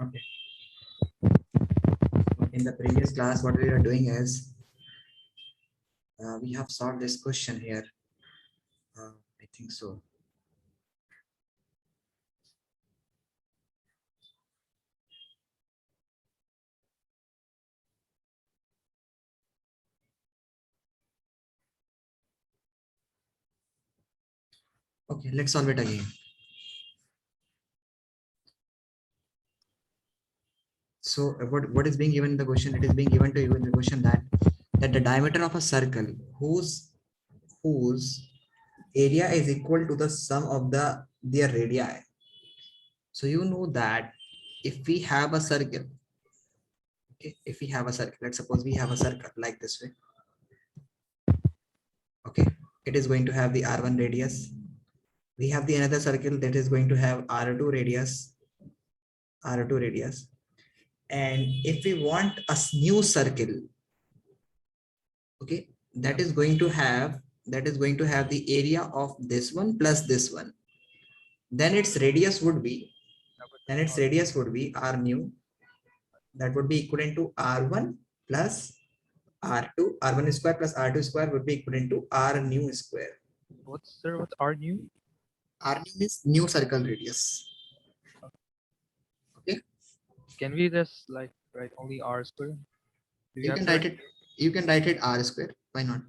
Okay. In the previous class, what we are doing is we have solved this question here. I think so. Okay, let's solve it again. So what is being given in the question? It is being given to you in the question that the diameter of a circle whose area is equal to the sum of their radii. So you know that if we have a circle, okay, if we have a circle, let's suppose we have a circle like this way. Okay, it is going to have the R1 radius. We have the another circle that is going to have R2 radius, R2 radius. And if we want a new circle, okay, that is going to have the area of this one plus this one. Then its radius would be R new. That would be equivalent to R1 plus R2. R1 square plus R2 square would be equivalent to R new square. What's R new? R new means new circle radius. Okay. Can we just like write only R square? Do You have can to write it. You can write it R square. Why not?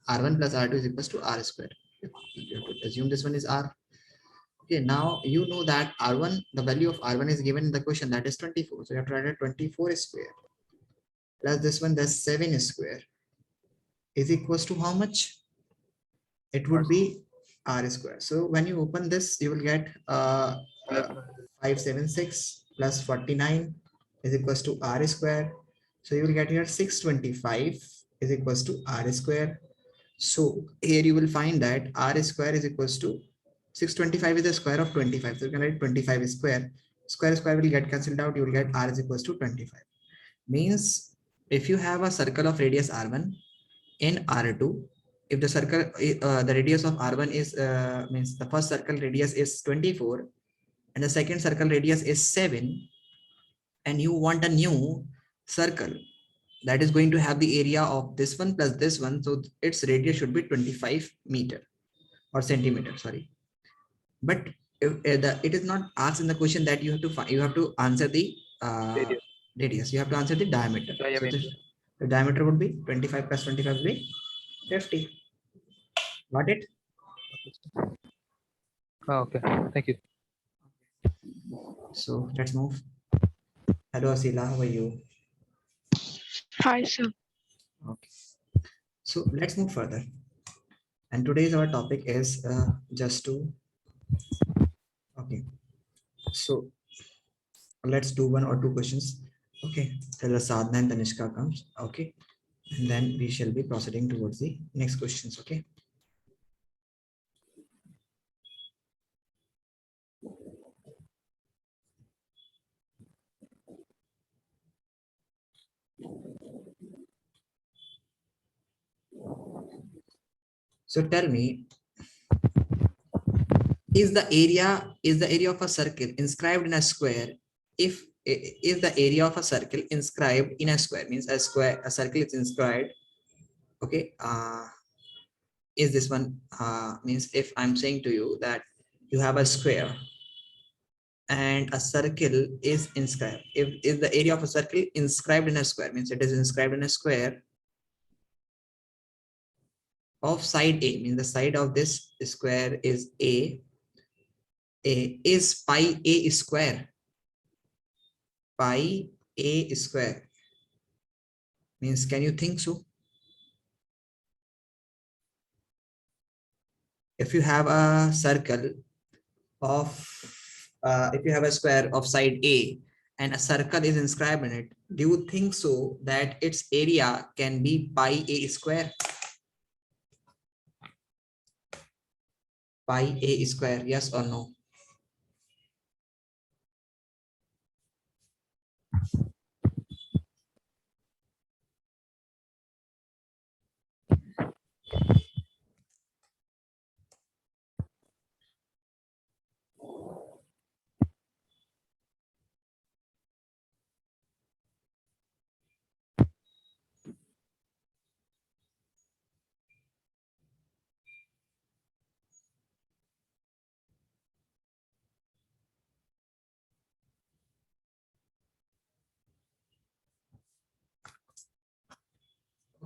R1 plus R2 is equals to R square. You have to assume this one is R. Okay, now you know that R1, the value of R1 is given in the question, that is 24. So you have to write it 24 square plus this one, that's 7 square is equals to how much? It would be R square. So when you open this, you will get 576 plus 49 is equals to R square. So you will get here 625 is equals to R square. So here you will find that R square is equals to 625 is the square of 25. So you can write 25 square. Square will get cancelled out. You will get R is equals to 25. Means if you have a circle of radius R1 in R2, if the circle, the radius of R1 is, means the first circle radius is 24 and the second circle radius is 7, and you want a new circle that is going to have the area of this one plus this one. So its radius should be 25 meter or centimeter, sorry. But if, it is not asked in the question that you have to find, you have to answer the radius. You have to answer the diameter. So the diameter would be 25 plus 25 would be 50. Got it? Oh, okay, thank you. So let's move. Hello Asila, how are you? Hi, sir. Okay. So let's move further. And today's our topic is just to, okay. So let's do one or two questions. Okay. Till the Sadhna and Tanishka comes. Okay. And then we shall be proceeding towards the next questions. Okay. So tell me, is the area of a circle inscribed in a square? If is the area of a circle inscribed in a square, means a circle is inscribed. Okay. Is this one, means if I'm saying to you that you have a square and a circle is inscribed, if is the area of a circle inscribed in a square, means it is inscribed in a square of side A, means the side of this square is A is pi A square. Pi A square means, can you think so? If you have a circle of, if you have a square of side A and a circle is inscribed in it, do you think so that its area can be pi A square? Pi A square, yes or no?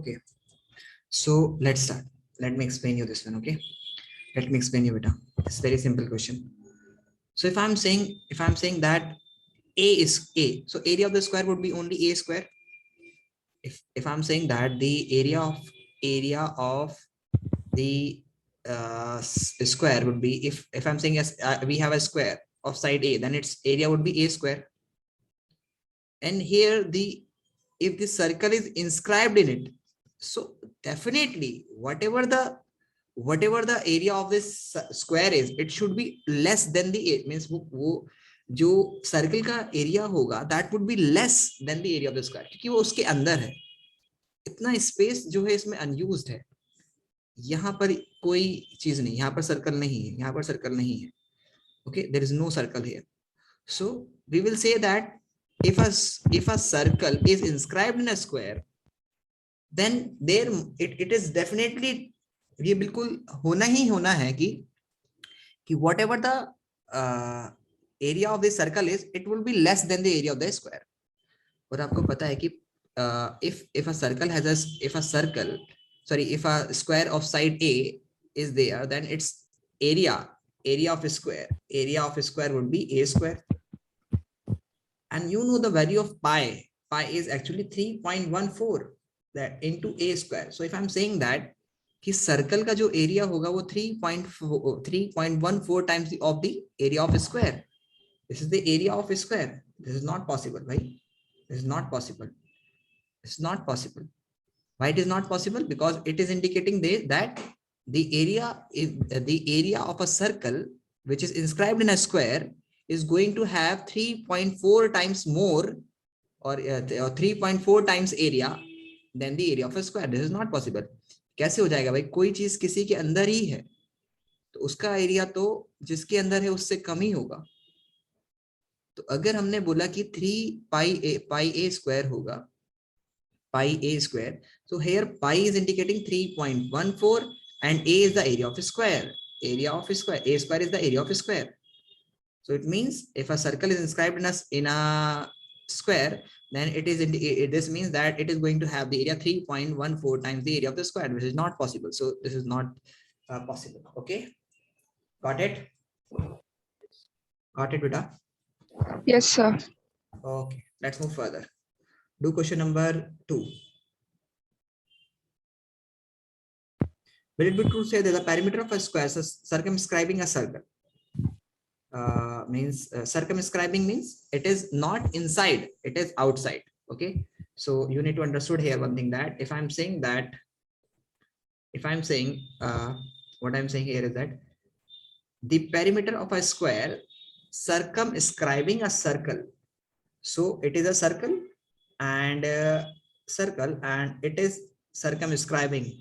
Okay, so let's start. Let me explain you this one. Okay, let me explain you beta. It's very simple question. So if I'm saying that a is a, so area of the square would be only a square. If I'm saying that the area of the square would be, if I'm saying yes, we have a square of side a, then its area would be a square. And here the, if the circle is inscribed in it, so definitely whatever the area of this square is, it should be less than the means वो जो circle का area होगा that would be less than the area of the square, क्योंकि वो उसके अंदर है. इतना स्पेस जो है इसमें अनयूज्ड है. यहाँ पर कोई चीज नहीं, यहाँ पर सर्कल नहीं है, यहाँ पर सर्कल नहीं है. Okay, there is no circle here. So we will say that if a circle is inscribed in a square, then there it is definitely, ये बिल्कुल होना ही होना है कि whatever the area of this circle is, it will be less than the area of the square. और आपको पता है कि if a circle has if a square of side A is there, then its area of a square would be a square. And you know the value of pi is actually 3.14 that into a square. So if I'm saying that कि circle का जो area होगा वो 3.14 times of the area of a square. This is the area of a square. This is not possible, right? This is not possible. It's not possible. Why it is not possible? Because it is indicating that the area of a circle which is inscribed in a square is going to have 3.4 times more or 3.4 times area than the area of a square. This is not possible. कैसे हो जाएगा भाई? कोई चीज किसी के अंदर ही है तो उसका एरिया तो जिसके अंदर है उससे कम ही होगा. तो अगर हमने बोला कि 3 pi a square होगा, pi a square, so here pi is indicating 3.14 and a is the area of a square. A square is the area of a square. So it means if a circle is inscribed in a square, then this means that it is going to have the area 3.14 times the area of the square, which is not possible. So this is not possible. Okay, got it? Got it, beta? Yes, sir. Okay, let's move further. Do question number 2. Will it be true to say that the perimeter of a square circumscribing a circle circumscribing means it is not inside, it is outside. Okay, so you need to understood here one thing, that if I'm saying what I'm saying here is that the perimeter of a square circumscribing a circle, so it is a circle and it is circumscribing.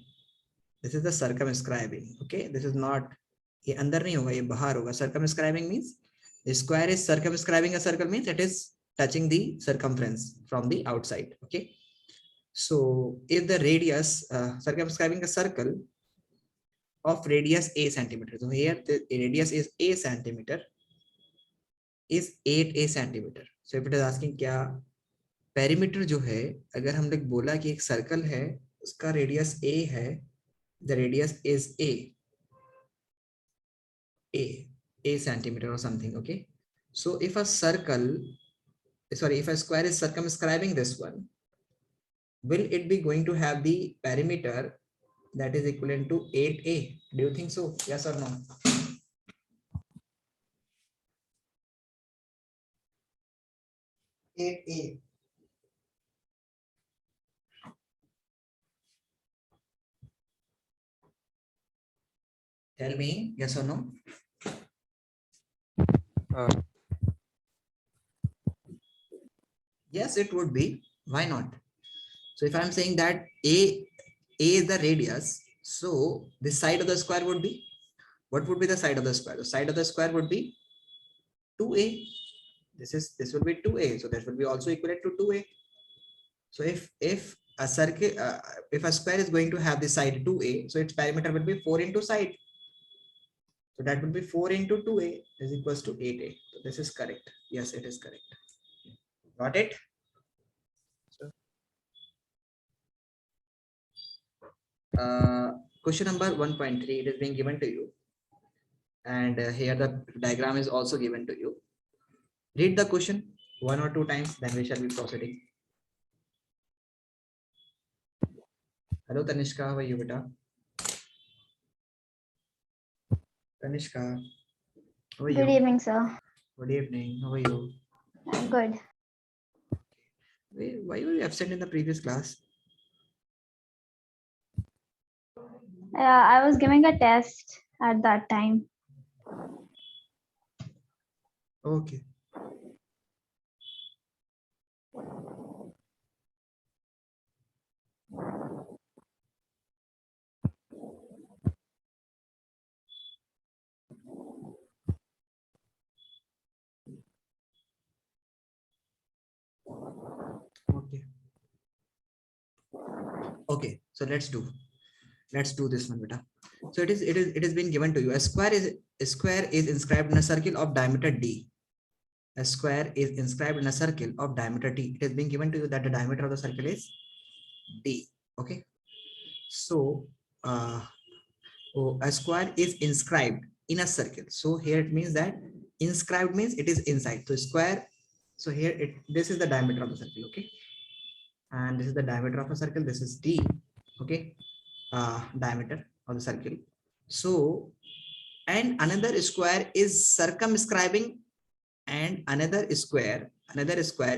This is the circumscribing. Okay, this is not, ये अंदर नहीं होगा, ये बाहर होगा. Circumscribing means the square is circumscribing a circle, means it is touching the circumference from the outside. Okay, so if the radius circumscribing a circle of radius a centimeter, so here the radius is a centimeter, is 8 centimeter. So if it is asking क्या perimeter जो है, अगर हम लोग बोला कि एक circle है उसका radius a है, the radius is a centimeter or something. Okay, so if a square is circumscribing this one, will it be going to have the perimeter that is equivalent to 8a? Do you think so? Yes or no? Tell me, yes or no? Yes, it would be. Why not? So if I'm saying that a is the radius, so the side of the square would be, what would be the side of the square? The side of the square would be 2a. This will be 2a, so that will be also equivalent to 2a. So if a circle, if a square is going to have the side 2a, so its perimeter will be 4 into side. So that would be 4 into 2a is equals to 8a. So this is correct. Yes, it is correct. Got it? Question number 1.3, it is being given to you, and here the diagram is also given to you. Read the question one or two times, then we shall be proceeding. Hello Tanishka, how are you beta? Tanishka, how are you? Good evening, sir. Good evening, how are you? I'm good. Why were you absent in the previous class? I was giving a test at that time. Okay. Okay. Okay, so let's do this one, beta. So it is being given to you. A square is inscribed in a circle of diameter d. A square is inscribed in a circle of diameter d. It is being given to you that the diameter of the circle is d. Okay. So a square is inscribed in a circle. So here it means that inscribed means it is inside. So square. So here this is the diameter of the circle. Okay. And this is the diameter of a circle. This is d. Okay. Diameter of the circle. So, and another square is circumscribing, and another square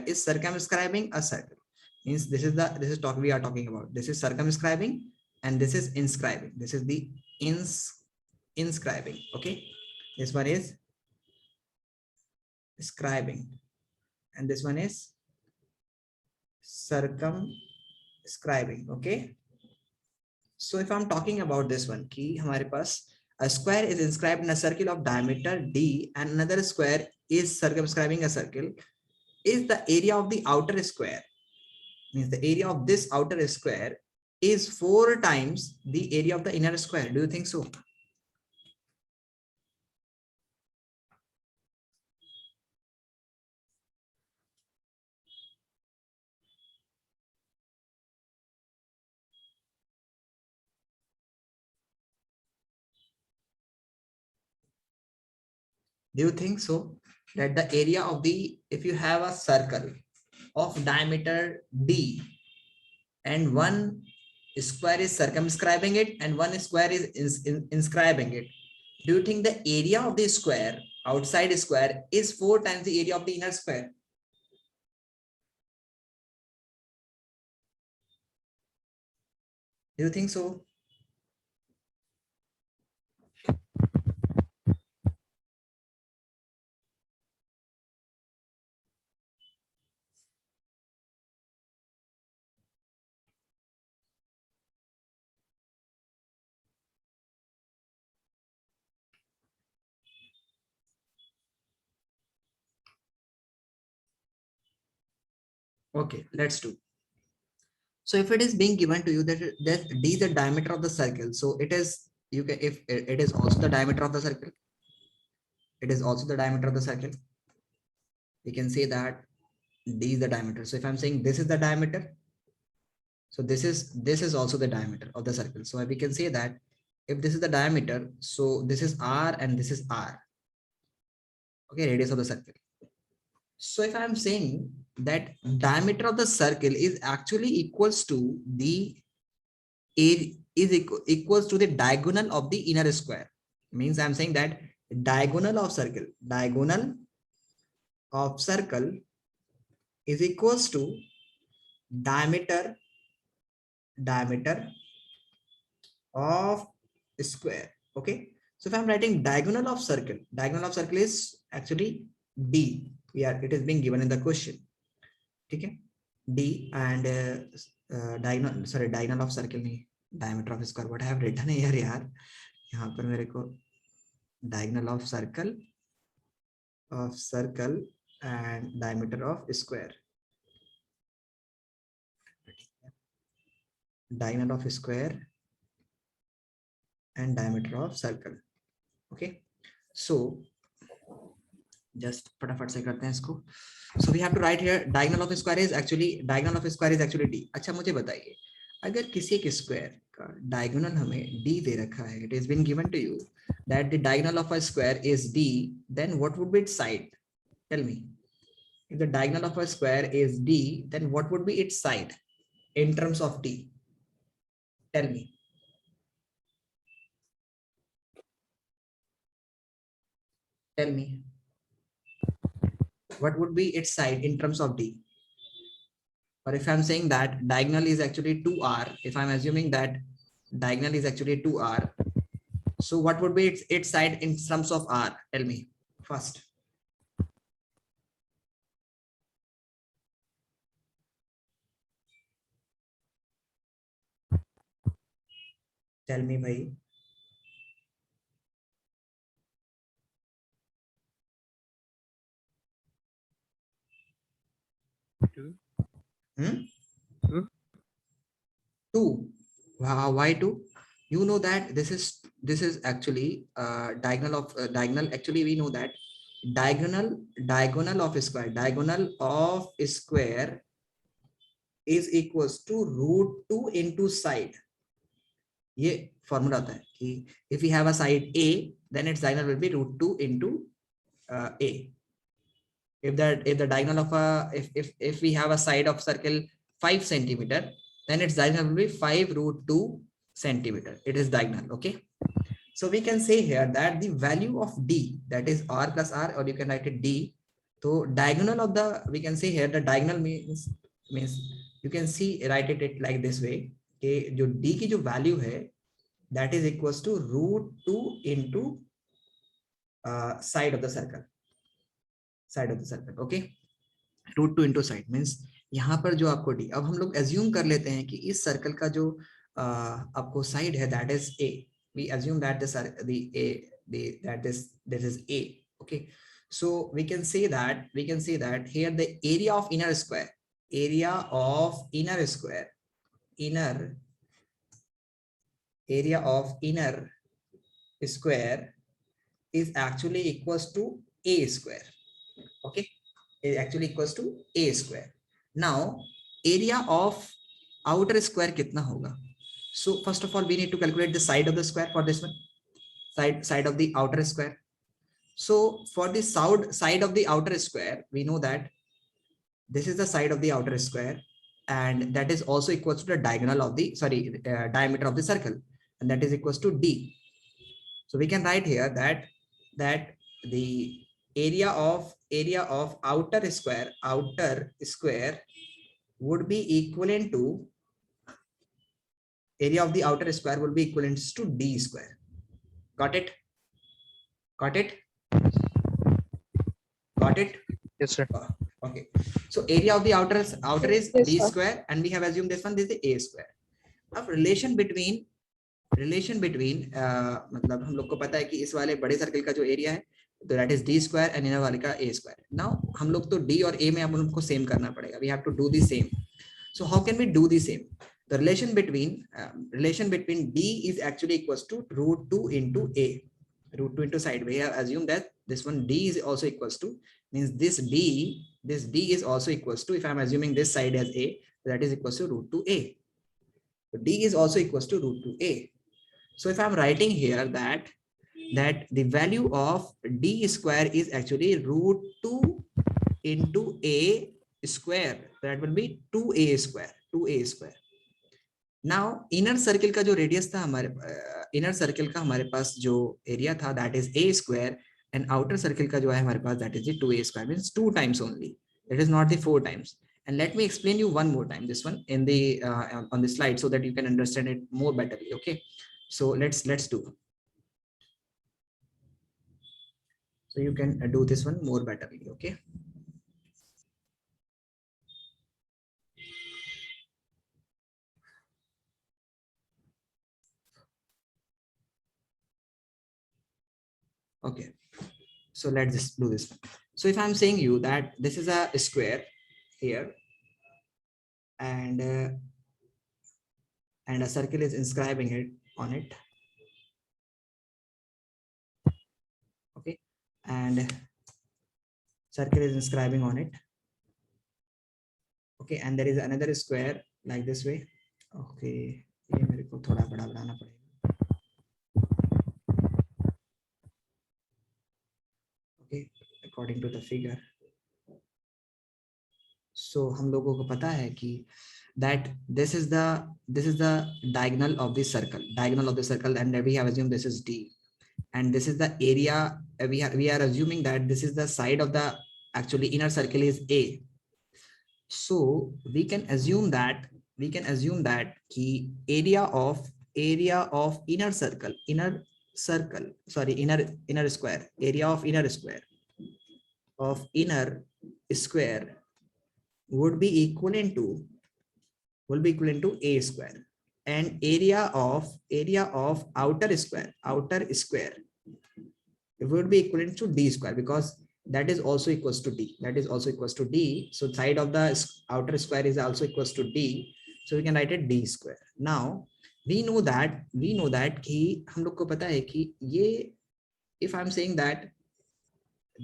is circumscribing a circle. Means this is talk we are talking about. This is circumscribing and this is inscribing. This is the inscribing. Okay. This one is scribing and this one is circumscribing. Okay. So if I'm talking about this one, key हमारे पास a square is inscribed in a circle of diameter d and another square is circumscribing a circle, is the area of the outer square, means the area of this outer square is 4 times the area of the inner square. Do you think so? Do you think so that the area of the, if you have a circle of diameter d and one square is circumscribing it and one square is inscribing it, do you think the area of the square, outside square, is 4 times the area of the inner square? Do you think so? Okay, let's do. So if it is being given to you that d is the diameter of the circle, so it is, you can, if it is also the diameter of the circle, it is also the diameter of the circle, we can say that d is the diameter. So if I'm saying this is the diameter, so this is also the diameter of the circle. So we can say that if this is the diameter, so this is r and this is r. Okay, radius of the circle. So if I'm saying that diameter of the circle is actually equals to the equals to the diagonal of the inner square, means I'm saying that diagonal of circle is equals to diameter of square. Okay, so if I'm writing diagonal of circle is actually d. It is being given in the question. Okay, d and diagonal of circle नहीं, diameter of square. What I have written here यार, यहाँ पर मेरे को diagonal of circle and diameter of square. Diagonal of square and diameter of circle. Okay, so just फटाफट से करते हैं इसको. So we have to write here diagonal of square is actually d. अच्छा मुझे बताइए, अगर किसी एक स्क्वायर का डायगोनल हमें d दे रखा है, it has been given to you that the diagonal of a square is d, then what would be its side? Tell me. If the diagonal of a square is d, then what would be its side in terms of d? Tell me. Tell me. What would be its side in terms of d? Or if I'm saying that diagonal is actually 2r, if I'm assuming that diagonal is actually 2r, so what would be its side in terms of r? Tell me first. Tell me, bhai. Two. Hmm? Two. 2. Wow, why 2? You know that this is actually diagonal of diagonal. Actually, we know that diagonal of a square, diagonal of a square is equals to root 2 into side. ये formula होता है कि if we have a side a, then its diagonal will be root 2 into a. If the diagonal of a if we have a side of circle 5 centimeter, then its diagonal will be 5 root 2 centimeter. It is diagonal. Okay, so we can say here that the value of d, that is r plus r, or you can write it d. So diagonal of the, we can say here the diagonal means you can see write it like this way कि जो d की जो value है that is equals to root 2 into side of the circle. Side of the circle. Okay, root 2 into side means यहाँ पर जो आपको d, अब हम लोग assume कर लेते हैं कि इस सर्कल का जो आपको साइड है that is a. We assume that this is a. Okay, so we can say that here the area of inner square, square is actually equals to a square. Okay, is actually equals to a square. Now area of outer square कितना होगा? So first of all we need to calculate the side of the square for this one, side of the outer square. So for the side of the outer square, we know that this is the side of the outer square, and that is also equals to the diagonal of the diameter of the circle, and that is equals to d. So we can write here that the area of outer square would be equivalent to area of the outer square would be equivalent to d square. Got it? Got it? Got it? Yes, sir. Okay, so area of the outer is Yes, d sir. square, and we have assumed this one, this is a square. अब relation between मतलब हम लोग को पता है कि इस वाले बड़े सर्कल का जो एरिया है तो that is d square and inner वाले का a स्क्वायर. नाउ हम लोग तो d और a में अब उनको सेम करना पड़ेगा. We have to do the same. So how can we do the same? The relation between d is actually equals to root 2 into a. Root 2 into side. We have assumed that this one d is also equals to, means this d is also equals to, if I'm assuming this side as a, that is equals to root 2a. So d is also equals to root 2a. So if I'm writing here that the value of d square is actually root 2 into a square, that will be 2a square. Now inner circle का जो radius था inner circle का हमारे पास जो area था that is a square, and outer circle का जो है हमारे पास that is the 2a square, means 2 times only. It is not the 4 times. And let me explain you one more time this one in the on the slide so that you can understand it more betterly. Okay, so let's do. So you can do this one more betterly. Okay, okay, so let's just do this one. So if I'm saying you that this is a square here, and a circle is inscribing it on it, okay, and circle is inscribing on it, okay, and there is another square like this way, okay, ये मेरे को थोड़ा बड़ा बनाना पड़ेगा। Okay, according to the figure. So हम लोगों को पता है कि that this is the diagonal of the circle and we have assumed this is D, and this is the area. We are assuming that this is the side of the actually inner circle is A. So we can assume that ki area of inner square, area of inner square would be equivalent to A square, and area of outer square would be equivalent to D square, because that is also equals to D. So side of the outer square is also equals to D. So we can write it D square. Now we know that कि हम लोग को पता है कि ये, if I'm saying that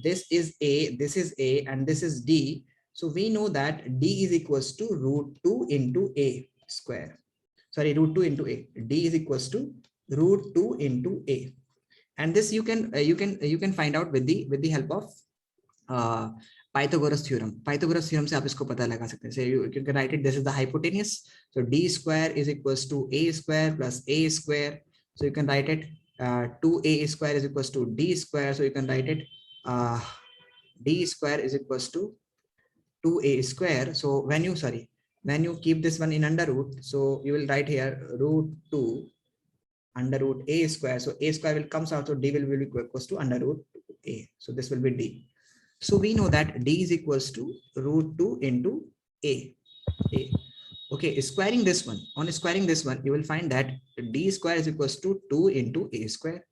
this is A and this is D, so we know that D is equals to √2 into A square. Sorry, √2 into A. D is equals to √2 into A. And this you can find out with the help of Pythagoras theorem. Pythagoras theorem से आप इसको पता लगा सकते हैं. So you can write it. This is the hypotenuse. So D square is equals to A square plus A square. So you can write it 2A square is equals to D square. So you can write it D square is equals to 2A square. So when you keep this one in under root, so you will write here √2 under root A square. So A square will comes out, so D will be equals to under root A. So this will be D. So we know that D is equals to √2 into A. Okay, squaring this one, you will find that D square is equals to 2 into A square.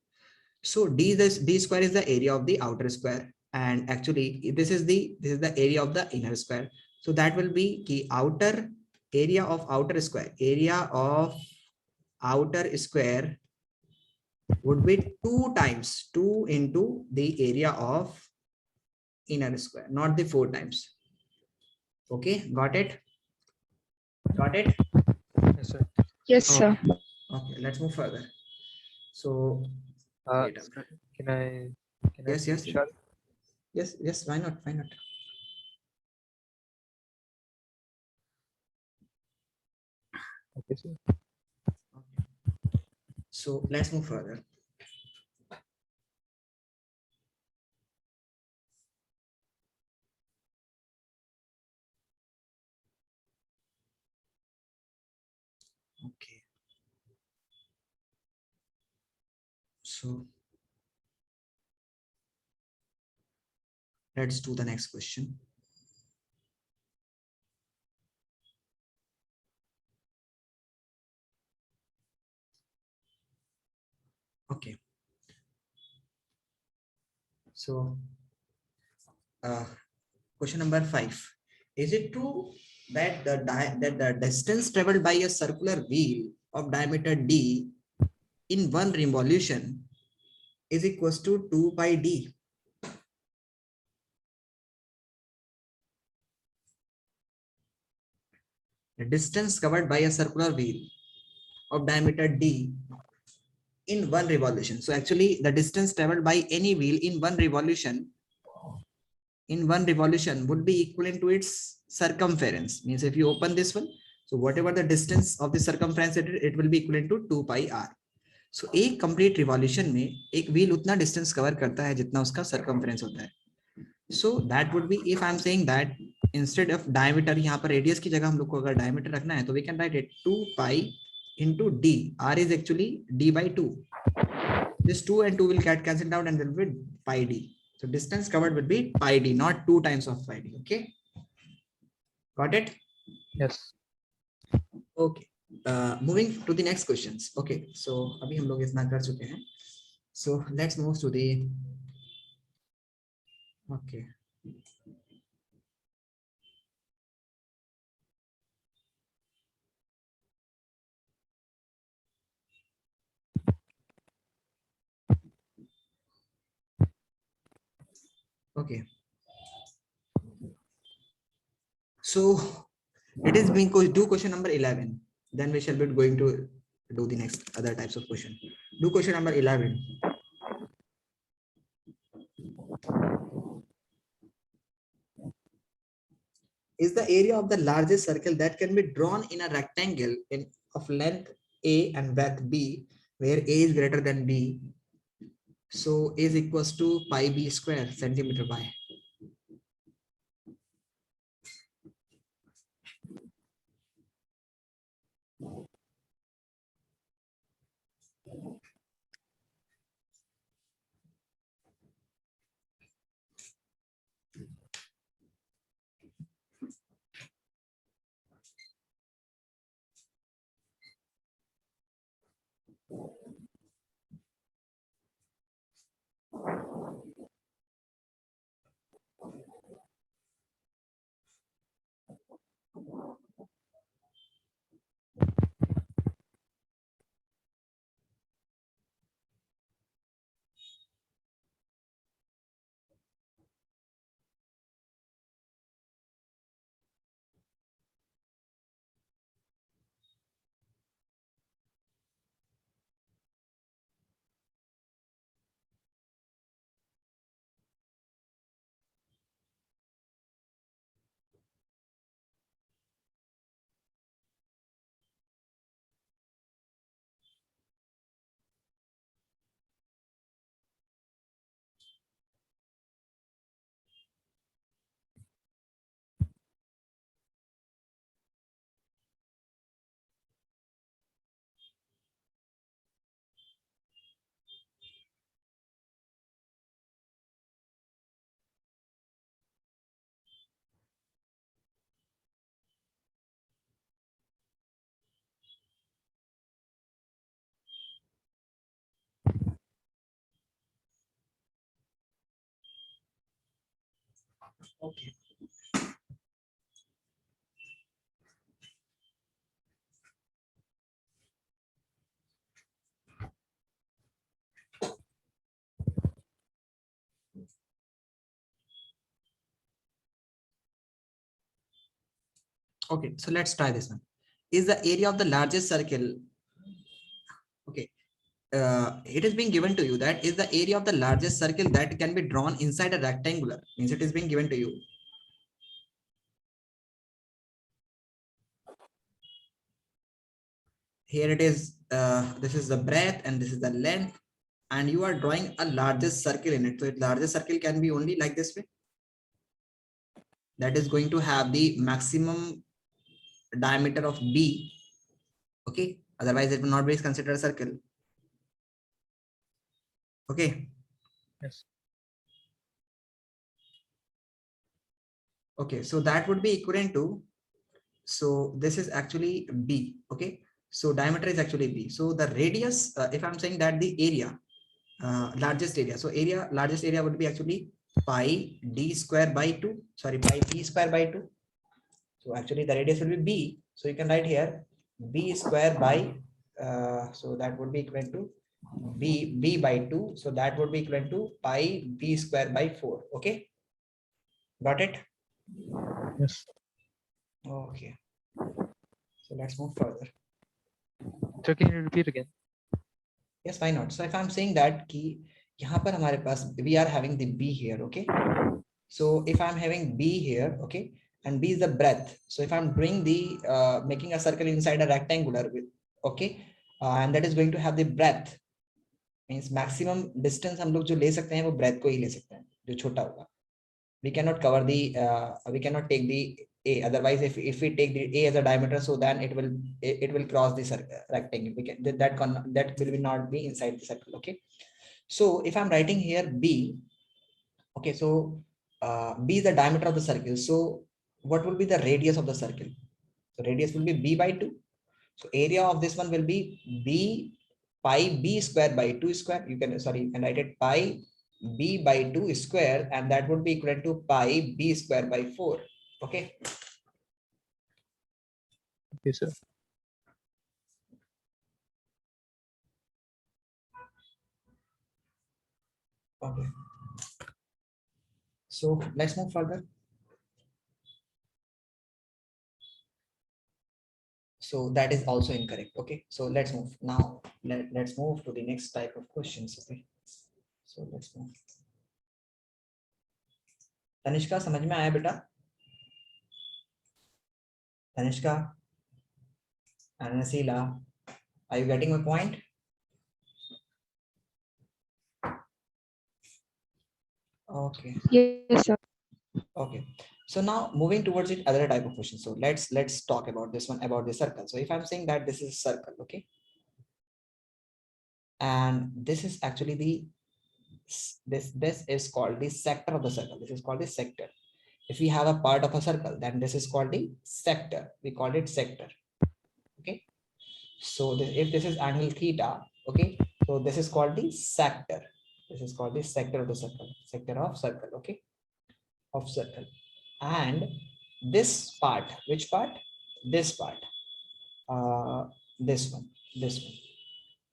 So D square is the area of the outer square, and actually this is the area of the inner square. So that will be the area of outer square would be 2 times 2 into the area of inner square, not the 4 times. Okay, got it? Yes, sir. Yes, sir. Okay, let's move further. So wait a Sir, minute. can I Yes, screenshot? yes, why not? Okay, sir. So let's move further. Okay. So let's do the next question. Okay. So question number 5. Is it true that the distance traveled by a circular wheel of diameter D in one revolution is equals to 2 pi D? The distance covered by a circular wheel of diameter D in one revolution. So actually the distance traveled by any wheel in one revolution would be equivalent to its circumference. Means if you open this one, so whatever the distance of the circumference it will be equivalent to 2 pi r. So एक complete revolution में एक wheel उतना distance cover करता है जितना उसका circumference होता है. So that would be, if I am saying that instead of diameter, यहाँ पर radius की जगह हम लोग को अगर diameter रखना है तो we can write it 2 pi into D. R is actually D by 2. This 2 and 2 will get cancelled out and there will be pi D. So distance covered will be pi D, not 2 times of pi D. Okay, got it? Yes. Okay. Moving to the next questions. Okay, so अभी हम लोग इतना कर चुके हैं. So let's move to the. Okay. Okay. So it is being do question number 11. Then we shall be going to do the next other types of question. Do question number 11. Is the area of the largest circle that can be drawn in a rectangle of length A and breadth B, where A is greater than B. So A is equals to pi B square centimeter by. Okay. Okay, so let's try this one. Is the area of the largest circle, okay, it is being given to you that is the area of the largest circle that can be drawn inside a rectangular, means it is being given to you. Here it is, this is the breadth and this is the length, and you are drawing a largest circle in it. So the largest circle can be only like this way. That is going to have the maximum diameter of B. Okay, otherwise it will not be considered a circle. Okay. Yes. Okay, so that would be equivalent to, so this is actually B. Okay, so diameter is actually B. So the radius, if I'm saying that the area, largest area, so largest area would be actually pi d square by 2, sorry, pi b square by 2. So actually the radius will be B. So you can write here B square by, so that would be equivalent to B by 2. So that would be equivalent to pi B square by 4. Okay, got it? Yes. Okay, so let's move further. So can you repeat again? Yes, why not? So if I'm saying that कि यहाँ पर हमारे पास we are having the B here, okay? So if I'm having B here, okay, and B is the breadth. So if I'm doing the making a circle inside a rectangular, okay, and that is going to have the breadth, means maximum distance हम लोग जो ले सकते हैं वो breadth को ही ले सकते हैं जो छोटा होगा. We cannot cover the we cannot take the A. Otherwise, if we take the A as a diameter, so then it will cross the rectangle. We can that will not be inside the circle. Okay. So if I'm writing here B, okay, so B is the diameter of the circle. So what will be the radius of the circle? So radius will be B by 2. So area of this one will be B pi B square by 2 square. You can write it pi B by 2 square, and that would be equal to pi B square by 4. Okay. Okay, sir. Okay. So let's move further. So that is also incorrect. Okay, so let's move now. Let's move to the next type of questions. Okay, so let's move. Tanishka समझ में आया बेटा? Tanishka and Nasila, are you getting my point? Okay. Yes, sir. Okay. So now moving towards it, other type of question. So let's talk about this one, about the circle. So if I'm saying that this is a circle, okay, and this is actually the this is called the sector of the circle. This is called the sector. If we have a part of a circle, then this is called the sector. We call it sector. Okay. So if this is angle theta, okay, so this is called the sector. This is called the sector of the circle. Sector of circle. Okay, of circle. And this part, which part? This part. This one. This one.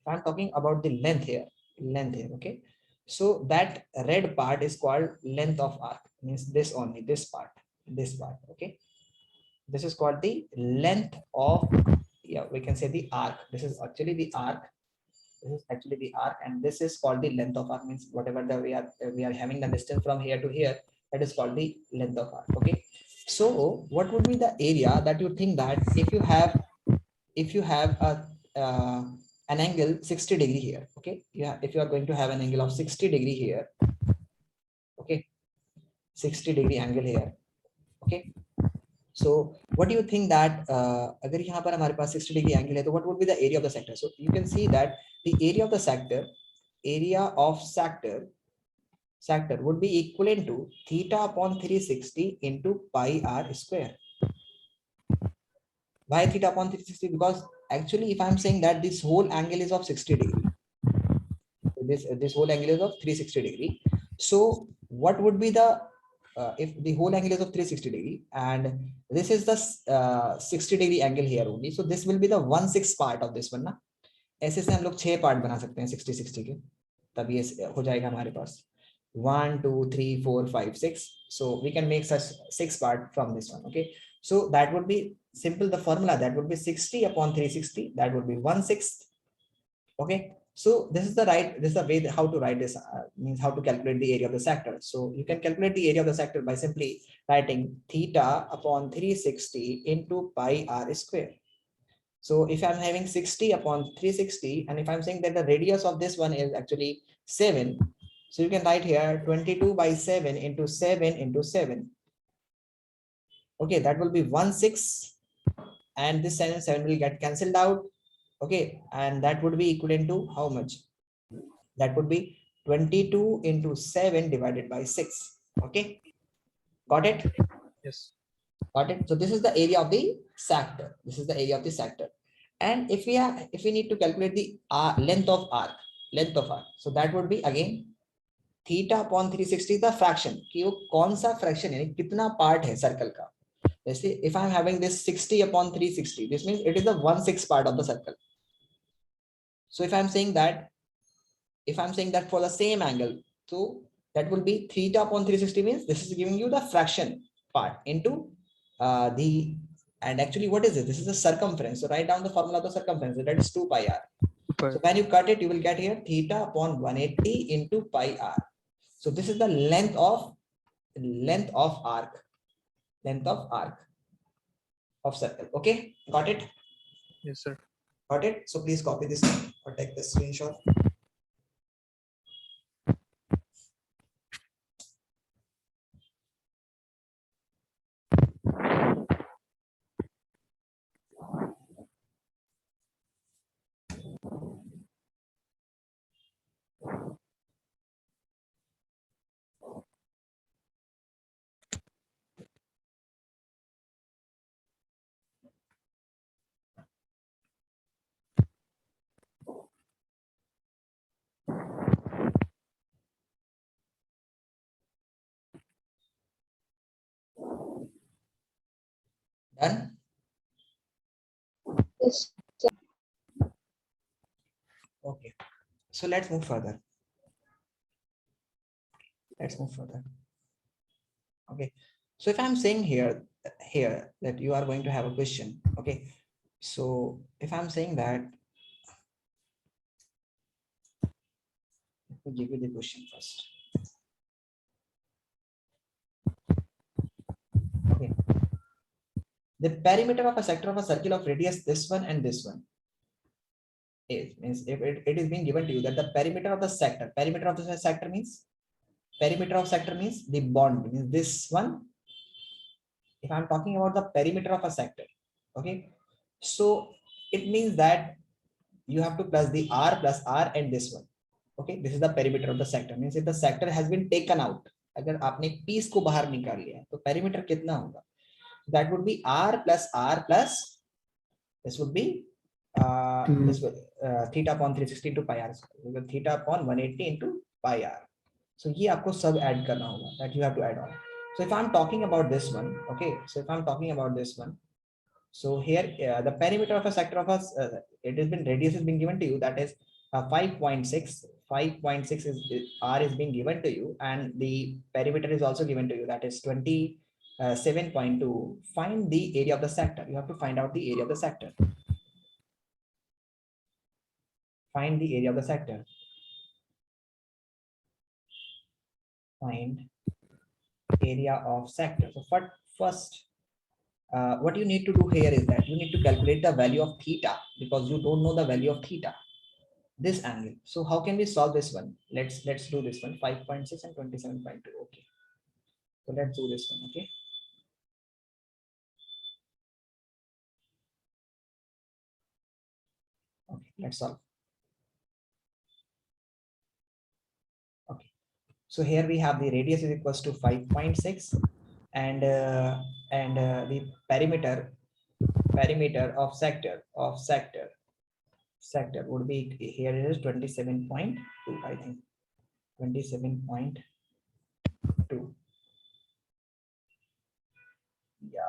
I'm talking about the length here. Length here. Okay. So that red part is called length of arc. Means this only. This part. This part. Okay. This is called the length of, yeah, we can say the arc. This is actually the arc. This is actually the arc, and this is called the length of arc. Means whatever the we are having the distance from here to here, that is called the length of arc. Okay. So what would be the area that you think that if you have a an angle 60 degree here, okay, yeah, if you are going to have an angle of 60 degree here, okay, 60 degree angle here, okay. So what do you think that अगर यहाँ पर हमारे पास 60 degree angle है, तो what would be the area of the sector? So you can see that the area of the sector would be equivalent to theta upon 360 into pi r square. Why theta upon 360? Because actually if I'm saying that this whole angle is of 60 degree, this whole angle is of 360 degree. So what would be the if the whole angle is of 360 degree and this is the 60 degree angle here only, so this will be the 1/6 part of this one ना. ऐसे से हम लोग 6 part बना सकते हैं 60 के, तब ये हो जाएगा हमारे पास 1 2 3 4 5 6. So we can make such 6 part from this one. Okay, so that would be simple. The formula that would be 60 upon 360, that would be 1/6. Okay, so this is the way how to write this, means how to calculate the area of the sector. So you can calculate the area of the sector by simply writing theta upon 360 into pi r square. So if I'm having 60 upon 360, and if I'm saying that the radius of this one is actually 7, so you can write here 22 by 7 into 7 into 7. Okay, that will be 1/6, and this 7 and 7 will get cancelled out. Okay, and that would be equivalent to how much? That would be 22 into 7 divided by 6. Okay, got it? Yes. Got it. So this is the area of the sector. This is the area of the sector. And if we need to calculate the length of arc, so that would be again theta upon 360 the fraction, कि वो कौन सा fraction है, कितना part है circle का. जैसे if I'm having this 60 upon 360, this means it is the 1/6 part of the circle. So if I'm saying that for the same angle, so that will be theta upon 360, means this is giving you the fraction part into and actually what is it? This is the circumference. So write down the formula of the circumference, that is 2 pi r. So when you cut it, you will get here theta upon 180 into pi r. So this is the length of arc of circle. Okay, got it? Yes, sir. Got it? So please copy this or take the screenshot. Done? Yes. Okay. So let's move further. Okay. So if I'm saying here that you are going to have a question, okay, So if I'm saying that, let me give you the question first. Okay. The perimeter of a sector of a circle of radius this one and this one is means if it is being given to you that the perimeter of the sector means perimeter of sector means the bond means this one. If I'm talking about the perimeter of a sector, okay, so it means that you have to plus the r plus r and this one. Okay, this is the perimeter of the sector means if the sector has been taken out, अगर आपने piece को बाहर निकाल लिया तो perimeter कितना होगा? That would be r plus this would be this would theta upon 360 into pi r square, theta upon 180 into pi r. So ये आपको सब ऐड करना होगा, that you have to add on. So if I'm talking about this one, okay, so if I'm talking about this one, so here the perimeter of a sector of us, it has been radius has been given to you, that is 5.6. 5.6 is r is being given to you, and the perimeter is also given to you, that is 27.2. Find the area of the sector. You have to find out the area of the sector. Find the area of the sector. Find area of sector. So first, what you need to do here is that you need to calculate the value of theta, because you don't know the value of theta, this angle. So how can we solve this one? Let's do this one, 5.6 and 27.2. Okay, so let's do this one. Okay, let's solve. Okay, so here we have the radius is equals to 5.6, and the perimeter of sector would be, here it is 27.2, I think 27.2. Yeah,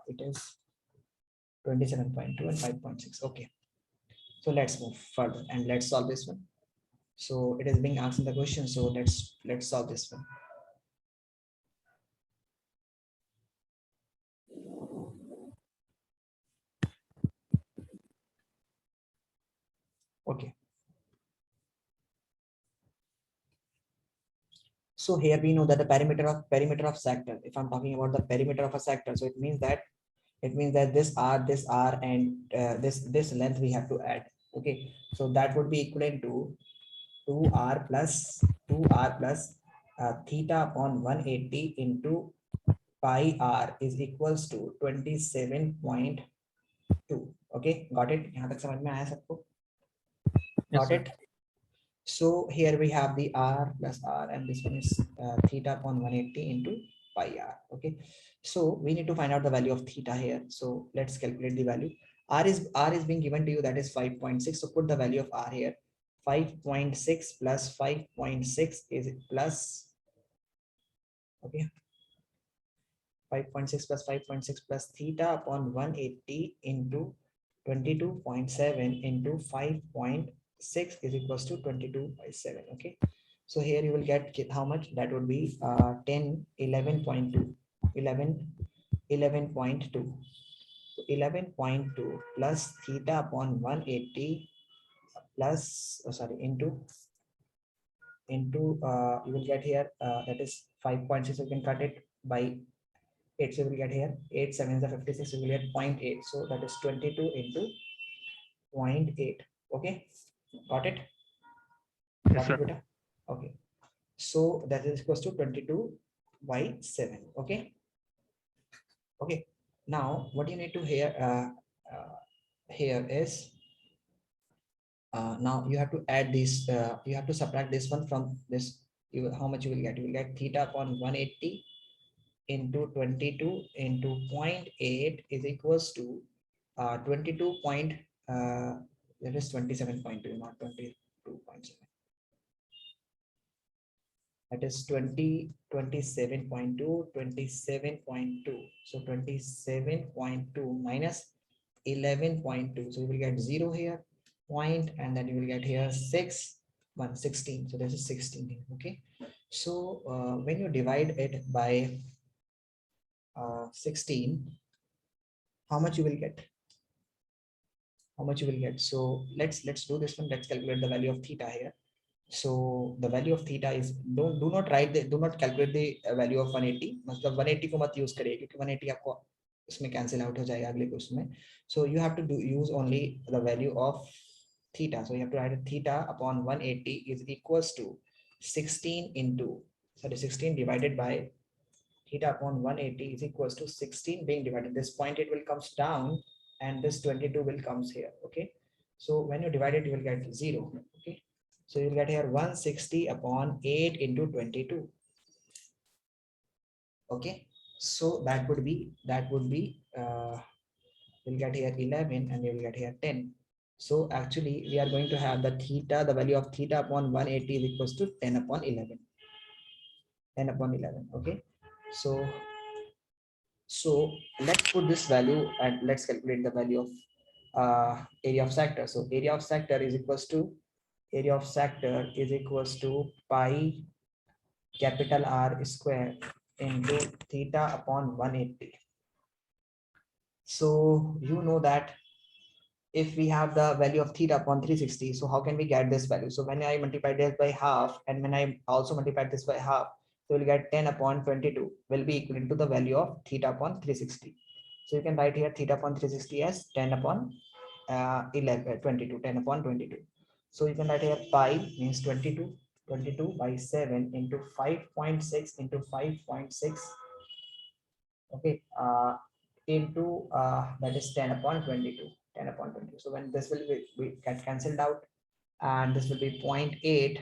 it is 27.2 and 5.6. Okay, so let's move further and let's solve this one. So it is being asked in the question, so let's solve this one. Okay, so here we know that the perimeter of sector, if I'm talking about the perimeter of a sector, so it means that this r and this length we have to add. Okay, so that would be equivalent to 2r plus theta upon 180 into pi r is equals to 27.2. Okay, got it? यहाँ तक समझ में आया सबको? Got it? So here we have the r plus r, and this one is theta upon 180 into pi r. Okay, so we need to find out the value of theta here. So let's calculate the value. R is being given to you, that is 5.6. So put the value of r here. 5.6 plus 5.6 is plus, okay, 5.6 plus 5.6 plus theta upon 180 into 22.7 into 5.6 is equals to 22/7. Okay, so here you will get how much? That would be 11.2 11.2 plus theta upon 180 plus into you will get here that is 5.6. You can cut it by 8, so you will get here 8 7s are 56, you will get 0.8, so that is 22 into 0.8. Okay, got it? Yes, sir. Okay, so that is equals to 22/7. Okay, okay, now what you need to here is now you have to add this, you have to subtract this one from this. How much you will get? You will get theta upon 180 into 22 into 0.8 is equals to 22 point that is 27.2, not 22.7. That is 27.2. So 27.2 minus 11.2. So you will get 0 here, point, and then you will get here 16. So this is 16. Okay, so when you divide it by 16, how much you will get? how much you will get. So let's do this one. Let's calculate the value of theta here. So the value of theta is, do not write the, do not calculate the value of 180. मतलब 180 को मत use करिए क्योंकि 180 आपको इसमें cancel out हो जाएगा अगले क्वेश्चन में. So you have to do use only the value of theta. So you have to write theta upon 180 is equals to 16 into, sorry, 16 divided by theta upon 180 is equals to 16 being divided. This 0.8 will comes down and this 22 will comes here. Okay. So when you divide it, you will get 0. Okay. So you'll get here 160 upon 8 into 22. Okay. So that would be, we'll get here 11 and we'll get here 10. So actually we are going to have the theta, the value of theta upon 180 is equals to 10 upon 11. 10 upon 11. Okay. So let's put this value and let's calculate the value of area of sector. So area of sector is equals to pi capital R square into theta upon 180. So you know that if we have the value of theta upon 360, so how can we get this value? So when I multiply this by half and when I also multiply this by half, so we'll get 10 upon 22 will be equivalent to the value of theta upon 360. So you can write here theta upon 360 as 10 upon 22, 10 upon 22. So you can write here pi means 22 by 7 into 5.6 into 5.6. Okay, into that is 10 upon 22. 10 upon 22. So when this will be get cancelled out and this will be 0.8.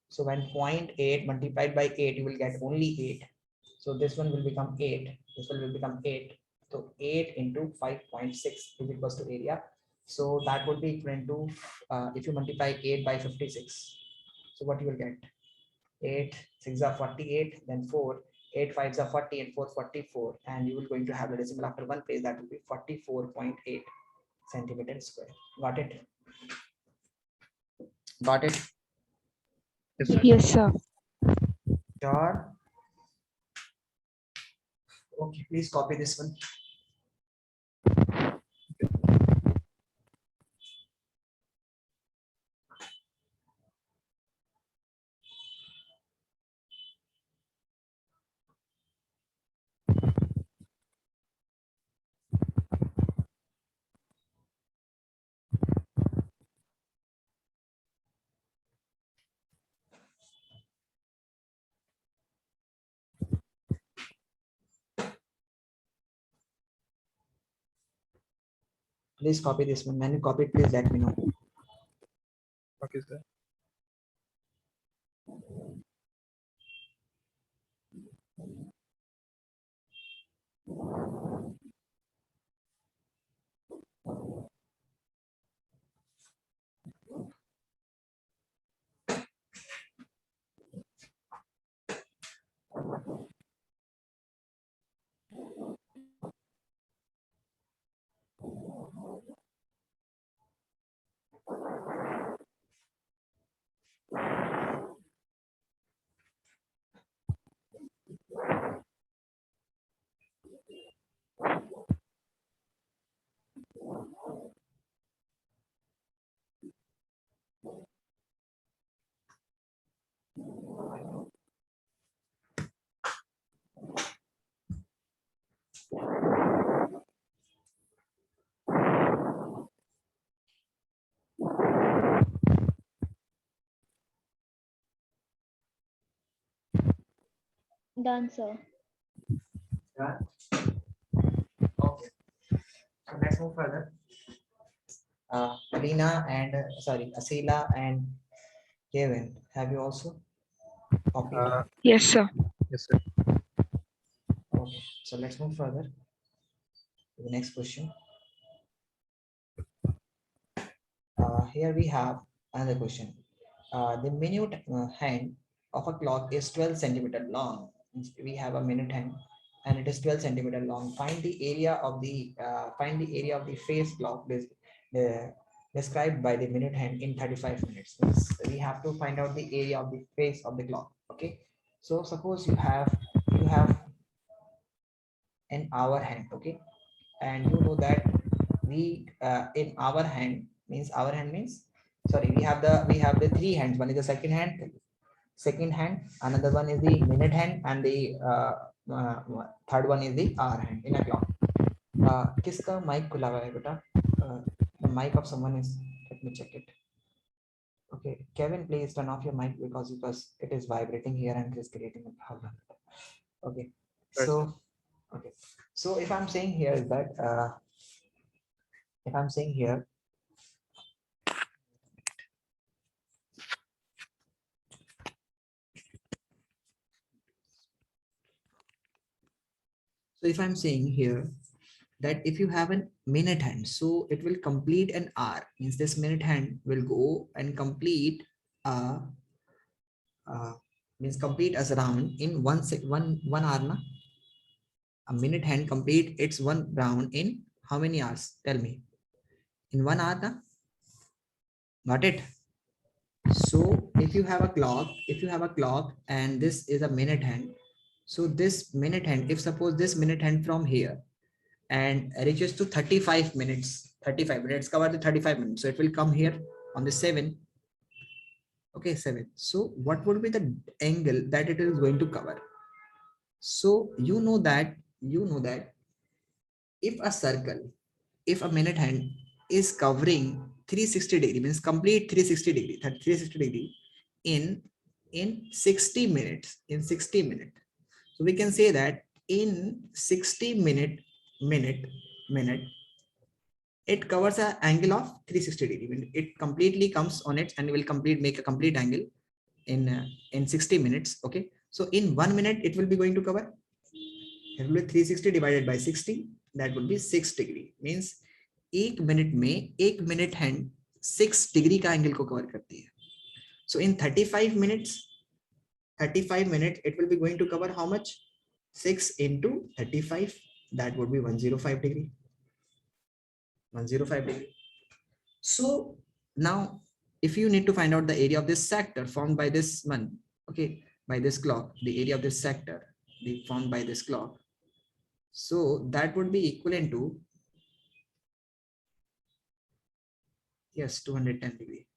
So when 0.8 multiplied by 8, you will get only 8. So this one will become 8. This one will become 8. So 8 into 5.6 is equals to area. So that would be equivalent to, if you multiply 8 by 56. So what you will get? 8 6 are 48, then 4, 8 5s are 40 and 4 44, and you will going to have the decimal after one place, that will be 44.8 centimeter square. Got it? Got it? Yes, sir. Yes, sir. Sure. Okay, please copy this one. Please copy this one. When you copy it, please let me know. Okay, sir. Done, sir. Yeah. Okay. So let's move further. Alina and sorry, Asila and Kevin, have you also copied? Yes, sir. Yes, sir. Okay, so let's move further to the next question. Here we have another question. The minute hand of a clock is 12 centimeter long. We have a minute hand and it is 12 centimeter long. Find the area of the face clock described by the minute hand in 35 minutes. Means we have to find out the area of the face of the clock. Okay, so suppose you have an hour hand. Okay, and you know that we in our hand means sorry, we have the three hands. One is the second hand, another one is the minute hand, and the third one is the hour hand in a clock. किसका mic खुला हुआ है बेटा? The mic of someone is, let me check it. Okay, Kevin, please turn off your mic because it is vibrating here and it is creating a problem. Okay, Sure, sir. so if I'm saying here is that if I'm saying here, so if I'm saying here that if you have a minute hand, so it will complete an hour, means this minute hand will go and complete means complete as round in one hour na? A minute hand complete its one round in how many hours? Tell me. In 1 hour na? Got it? So if you have a clock and this is a minute hand, so this minute hand, if suppose this minute hand from here and reaches to 35 minutes, cover the 35 minutes, so it will come here on the 7. Okay, 7. So what would be the angle that it is going to cover? So you know that if a minute hand is covering 360 degree, means complete 360 degree, 360 degree in 60 minutes, so we can say that in 60 minute it covers an angle of 360 degree. It completely comes on it and will make a complete angle in 60 minutes. Okay, so in 1 minute it will be going to cover, it will be 360 divided by 60, that would be 6 degree. Means एक minute hand 6 degree का angle को cover करती है. So in 35 minutes it will be going to cover how much? 6 into 35, that would be 105 degree. So now if you need to find out the area of this sector formed by this one, okay, by this clock, the area of this sector formed by this clock, so that would be equivalent to, yes, 210 degree.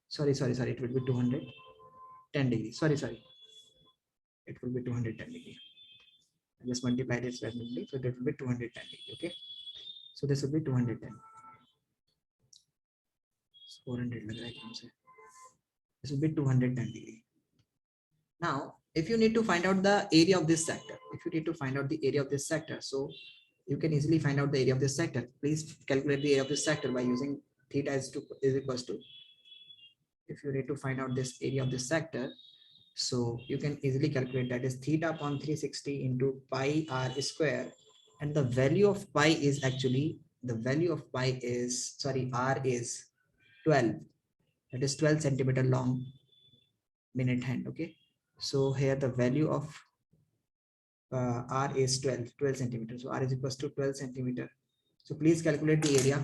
Sorry, it will be 210 degree. Sorry, it will be 210 degree. I just multiplied it randomly, so that will be 210 degree. Okay, so this will be 210. 400 लग रहा है कौन से? This will be 210 degree. Now, if you need to find out the area of this sector, so you can easily find out the area of this sector. Please calculate the area of this sector by using theta is equals to. If you need to find out this area of this sector, so you can easily calculate that is theta upon 360 into pi r square, and the value of pi is actually r is 12. That is 12 centimeter long minute hand. Okay, so here the value of r is 12 centimeters. So r is equals to 12 centimeter. So please calculate the area.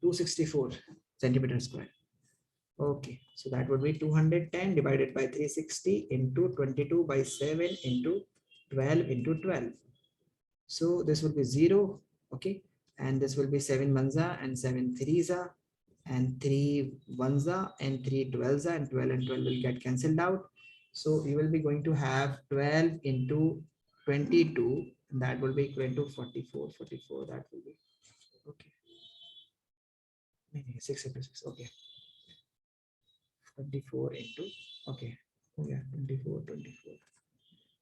(264 centimeters square). Okay, so that would be 210 divided by 360 into 22 by 7 into 12 into 12. So this will be 0. Okay, and this will be 7 1s and 7 3s and 3 1s and 3 12s, and 12 and 12 will get cancelled out. So you will be going to have 12 into 22, and that will be equal to 44. That will be okay. 6 into 6. Okay. 24 into, okay. Oh yeah, 24.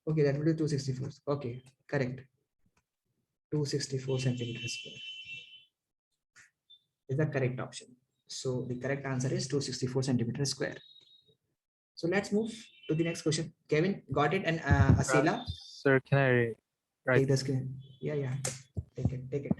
Okay, that will be 264. Okay, correct. 264 centimeters square is the correct option. So the correct answer is 264 centimeters square. So let's move to the next question. Kevin, got it? And Asila, Sir, can I write? take the screen. Yeah. Take it.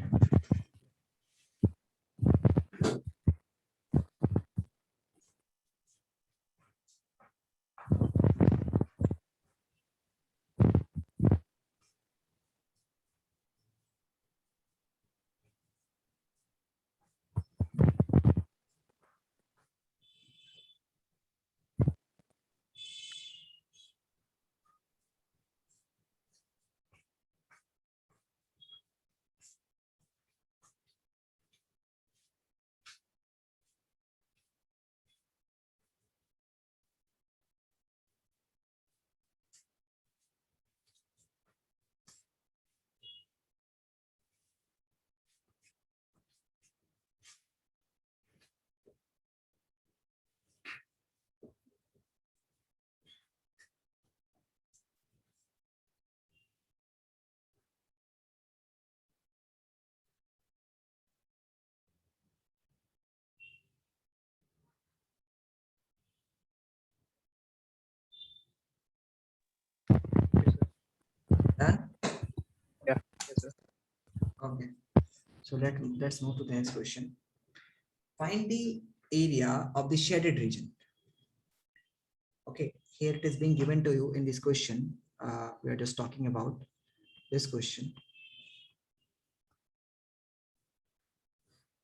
So let's move to the next question. Find the area of the shaded region. Okay, here it is being given to you in this question. We are just talking about this question.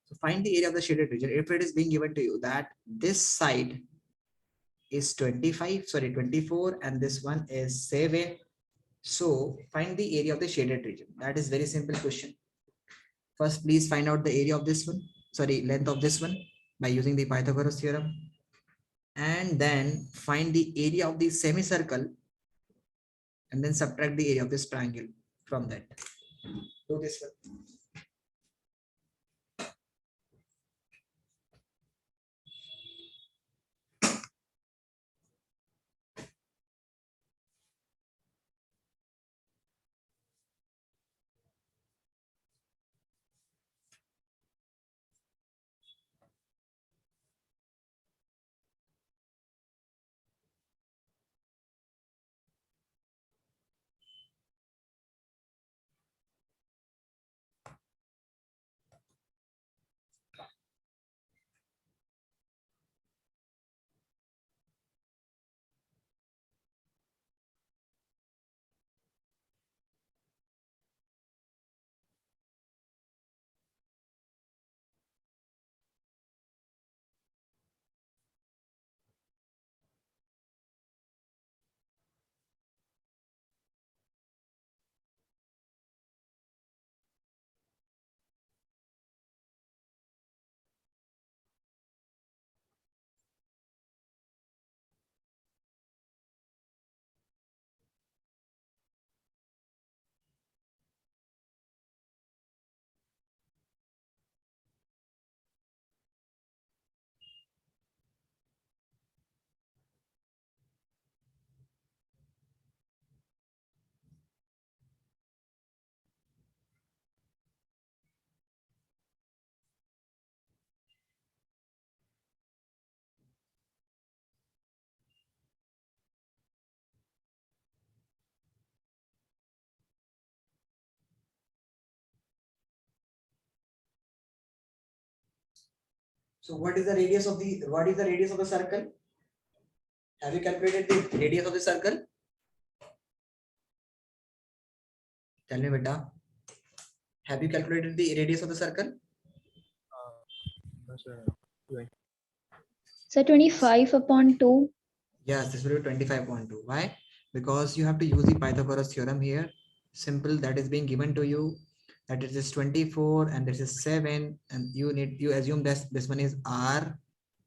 So find the area of the shaded region. If it is being given to you that this side is 25, sorry, 24, and this one is 7. So find the area of the shaded region. That is very simple question. First, please find out the area of this one, sorry, length of this one by using the Pythagoras theorem. And then find the area of the semicircle and then subtract the area of this triangle from that. Do this one. So what is the radius of the circle? Have you calculated the radius of the circle? Tell me, beta. Have you calculated the radius of the circle? No, sir. Doing. So 25 upon 2. Yes, this will be 25.2. Why? Because you have to use the Pythagoras theorem here. Simple, that is being given to you. That is 24 and this is 7, and you assume that this one is R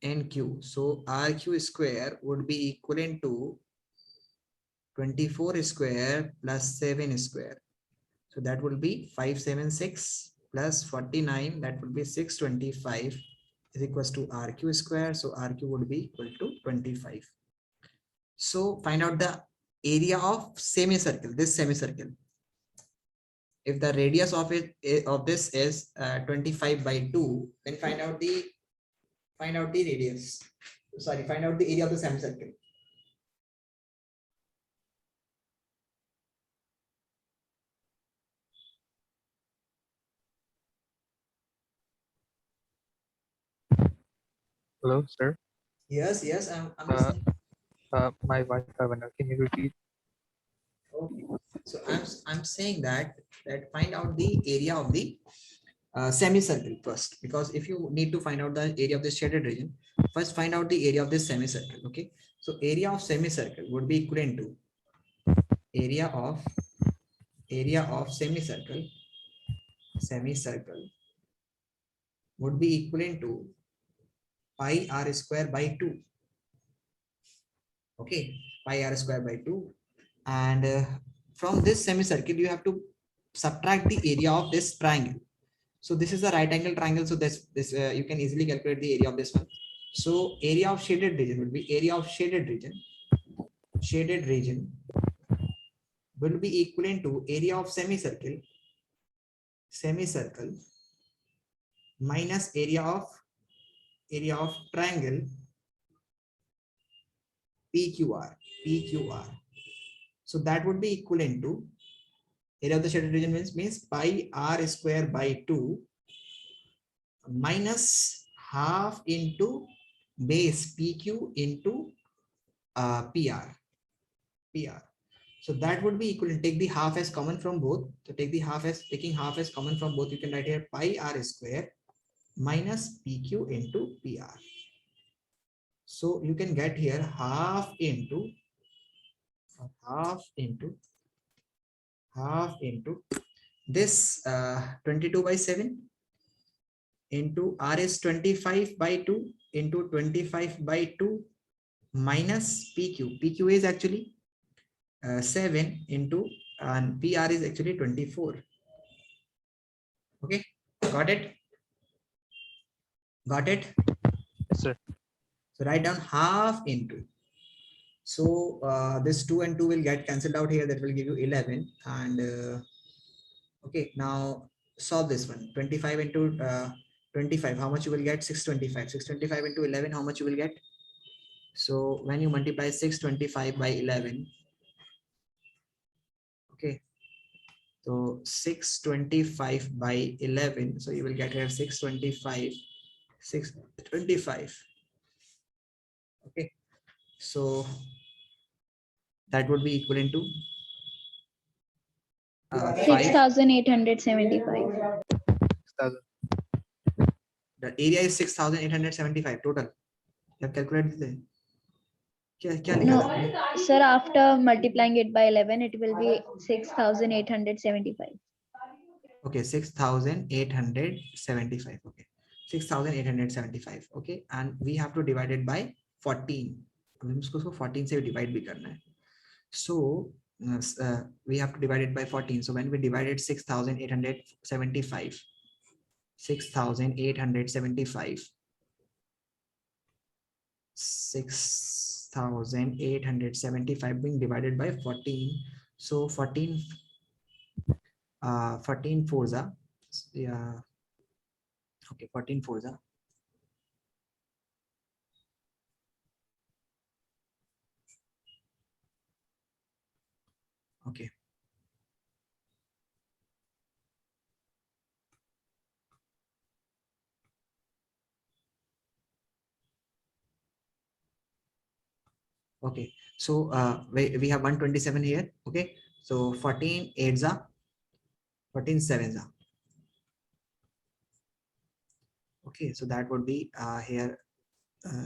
and Q. So RQ square would be equivalent to 24 square plus 7 square. So that will be 576 plus 49, that will be 625 is equals to RQ square. So RQ would be equal to 25. So find out the area of semicircle, this semicircle. If the radius of this is 25 by 2, then find out the radius. Sorry, find out the area of the semicircle. Hello, sir. Yes, I'm Uh, listening. my Wi-Fi went out. Can you repeat? Okay. So I'm saying that find out the area of the semicircle first, because if you need to find out the area of the shaded region, first find out the area of this semicircle. Okay, so area of semicircle would be equivalent to area of semicircle would be equivalent to pi r square by 2. Okay, pi r square by 2, and from this semicircle you have to subtract the area of this triangle. So this is a right angle triangle, so this you can easily calculate the area of this one. So area of shaded region will be shaded region will be equivalent to area of semicircle minus area of triangle PQR. So that would be equivalent to area of the shaded region means pi r square by 2 minus half into base PQ into PR. So that would be equal to take the half as common from both. So taking half as common from both, you can write here pi r square minus PQ into PR. So you can get here half into this 22/7 into R is 25/2 into 25/2 minus PQ. PQ is actually 7 into and PR is actually 24. Okay, got it? Got it? Yes, sir. So write down half into. So this 2 and 2 will get cancelled out here. That will give you 11. And okay, now solve this one. 25 into 25. How much you will get? 625. 625 into 11. How much you will get? So when you multiply 625 by 11, okay, so 625 by 11, so you will get here 625. Okay, so that would be equivalent to 5. 6,875. 6,000. The area is 6,875 total. You have calculated this. क्या लिखा No, था आपने? sir, after multiplying it by 11, it will be 6,875. Okay, 6,875. Okay, 6,875. Okay, and we have to divide it by 14. हमें उसको 14 से divide भी करना है. So we have to divide it by 14. So when we divided 6,875, 6,875 being divided by 14. So 14 fours are, yeah, okay, 14 fours are. Okay. Okay, so we have 127 here. Okay, so 14 8s are 14 7s are. Okay, so that would be here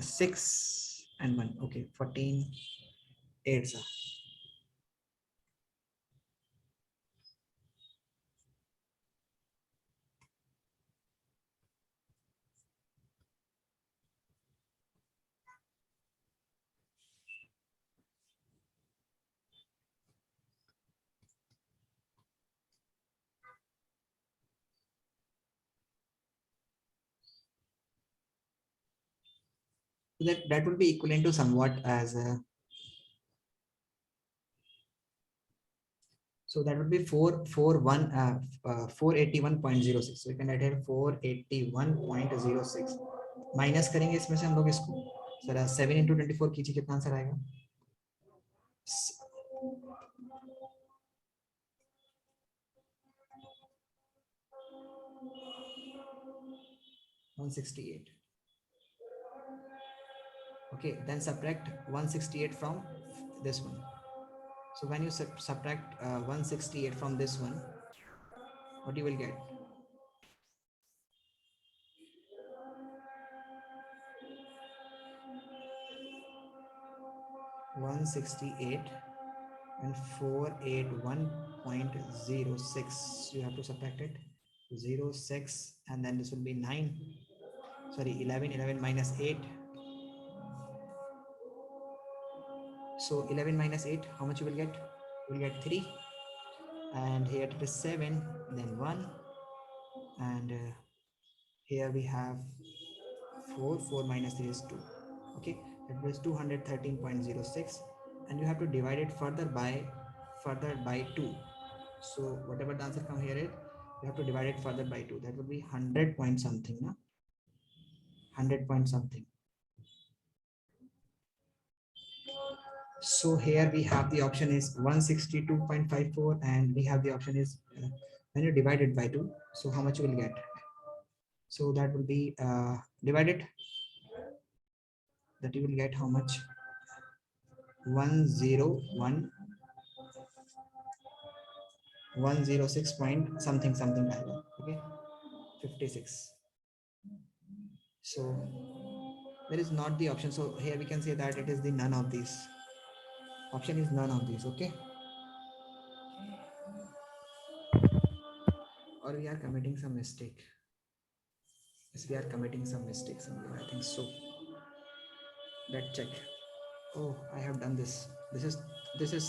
6 and 1. Okay, 14 8s are. That would be equivalent to somewhat as so that would be 481.06. So you can write here 481.06 minus करेंगे इसमें से हम लोग इसको sir 7 into 24 कीजिए कितना answer आएगा 168. Okay, then subtract 168 from this one. So when you subtract 168 from this one, what you will get? $168 and 481.06. You have to subtract it 06 and then this will be 9. Sorry, 11 minus 8. So 11 minus 8, how much you will get? You will get 3. And here it is 7, then 1. And here we have 4 minus 3 is 2. Okay, that was 213.06. And you have to divide it further by 2. So whatever the answer come here is, you have to divide it further by 2. That would be 100 point something, na? 100 point something. So here we have the option is 162.54 and we have the option is when you divide it by 2. So how much you will get? So that will be divided, that you will get how much? 101 106 point something something like that. Okay, 56. So there is not the option, so here we can say that it is the none of these. Option is none of these. Okay, or we are committing some mistake. Yes, we are committing some mistake somewhere, I think so. Let's check. Oh, I have done this. This is